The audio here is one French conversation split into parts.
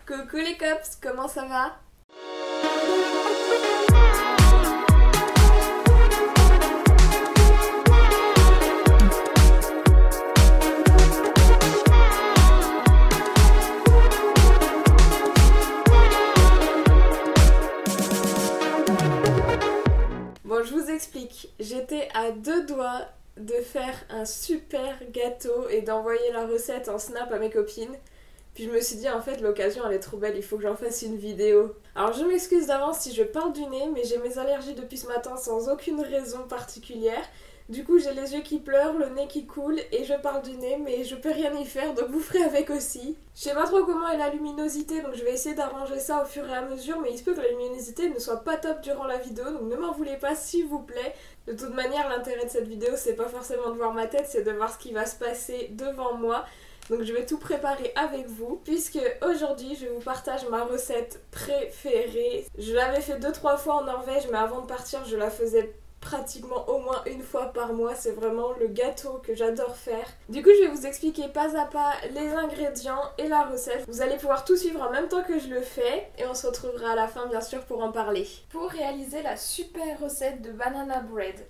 Coucou les cops, comment ça va? Bon, je vous explique, j'étais à deux doigts de faire un super gâteau et d'envoyer la recette en snap à mes copines. Puis je me suis dit en fait l'occasion elle est trop belle, il faut que j'en fasse une vidéo. Alors je m'excuse d'avance si je parle du nez, mais j'ai mes allergies depuis ce matin sans aucune raison particulière. Du coup j'ai les yeux qui pleurent, le nez qui coule et je parle du nez, mais je peux rien y faire donc vous ferez avec aussi. Je sais pas trop comment est la luminosité donc je vais essayer d'arranger ça au fur et à mesure, mais il se peut que la luminosité ne soit pas top durant la vidéo donc ne m'en voulez pas s'il vous plaît. De toute manière l'intérêt de cette vidéo c'est pas forcément de voir ma tête, c'est de voir ce qui va se passer devant moi. Donc je vais tout préparer avec vous, puisque aujourd'hui je vous partage ma recette préférée. Je l'avais fait 2-3 fois en Norvège, mais avant de partir je la faisais pratiquement au moins une fois par mois. C'est vraiment le gâteau que j'adore faire. Du coup je vais vous expliquer pas à pas les ingrédients et la recette. Vous allez pouvoir tout suivre en même temps que je le fais, et on se retrouvera à la fin bien sûr pour en parler. Pour réaliser la super recette de banana bread,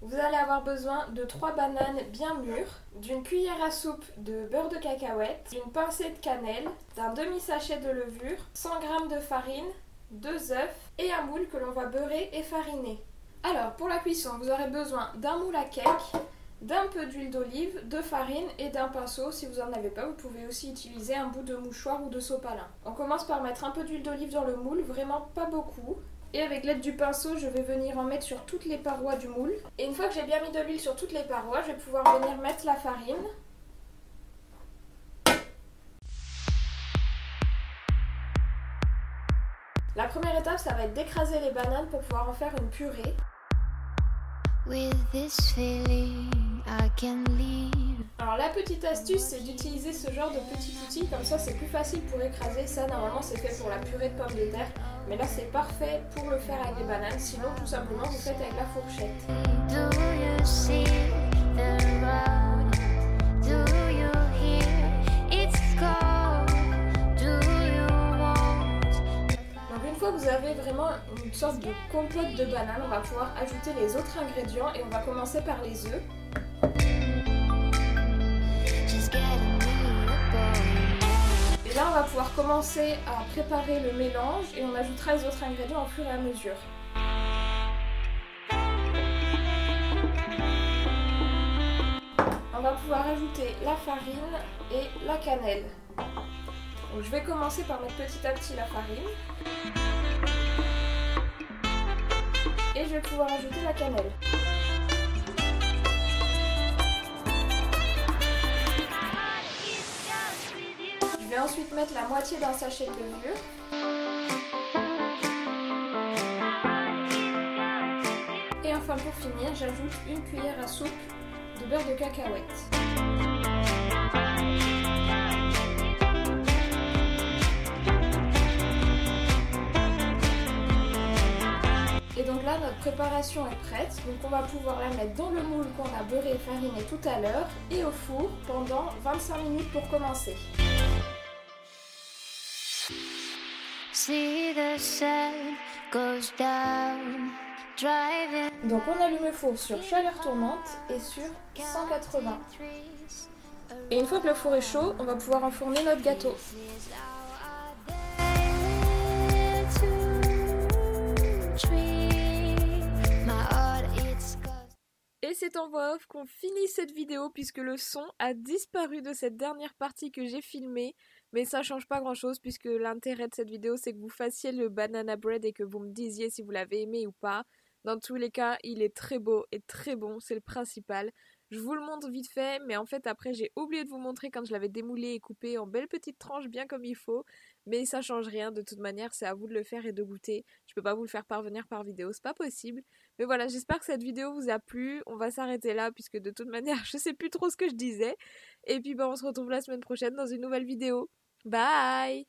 vous allez avoir besoin de 3 bananes bien mûres, d'une cuillère à soupe de beurre de cacahuète, d'une pincée de cannelle, d'un demi-sachet de levure, 100 g de farine, 2 œufs et un moule que l'on va beurrer et fariner. Alors pour la cuisson, vous aurez besoin d'un moule à cake, d'un peu d'huile d'olive, de farine et d'un pinceau. Si vous n'en avez pas, vous pouvez aussi utiliser un bout de mouchoir ou de sopalin. On commence par mettre un peu d'huile d'olive dans le moule, vraiment pas beaucoup. Et avec l'aide du pinceau, je vais venir en mettre sur toutes les parois du moule. Et une fois que j'ai bien mis de l'huile sur toutes les parois, je vais pouvoir venir mettre la farine. La première étape, ça va être d'écraser les bananes pour pouvoir en faire une purée. Alors la petite astuce, c'est d'utiliser ce genre de petit outil, comme ça c'est plus facile pour écraser. Ça normalement c'est fait pour la purée de pommes de terre, mais là c'est parfait pour le faire avec les bananes. Sinon tout simplement vous faites avec la fourchette. Donc une fois que vous avez vraiment une sorte de compote de bananes, on va pouvoir ajouter les autres ingrédients et on va commencer par les œufs. Et là on va pouvoir commencer à préparer le mélange et on ajoutera les autres ingrédients au fur et à mesure. On va pouvoir ajouter la farine et la cannelle. Donc je vais commencer par mettre petit à petit la farine. Et je vais pouvoir ajouter la cannelle. Je vais ensuite mettre la moitié d'un sachet de levure. Et enfin pour finir, j'ajoute une cuillère à soupe de beurre de cacahuète. Et donc là, notre préparation est prête. Donc on va pouvoir la mettre dans le moule qu'on a beurré et fariné tout à l'heure et au four pendant 25 minutes pour commencer. Donc on allume le four sur chaleur tournante et sur 180. Et une fois que le four est chaud, on va pouvoir enfourner notre gâteau. Et c'est en voix off qu'on finit cette vidéo puisque le son a disparu de cette dernière partie que j'ai filmée. Mais ça change pas grand chose puisque l'intérêt de cette vidéo c'est que vous fassiez le banana bread et que vous me disiez si vous l'avez aimé ou pas. Dans tous les cas, il est très beau et très bon, c'est le principal. Je vous le montre vite fait, mais en fait après j'ai oublié de vous montrer quand je l'avais démoulé et coupé en belles petites tranches bien comme il faut. Mais ça change rien, de toute manière c'est à vous de le faire et de goûter. Je peux pas vous le faire parvenir par vidéo, c'est pas possible. Mais voilà, j'espère que cette vidéo vous a plu. On va s'arrêter là puisque de toute manière je sais plus trop ce que je disais. Et puis on se retrouve la semaine prochaine dans une nouvelle vidéo. Bye!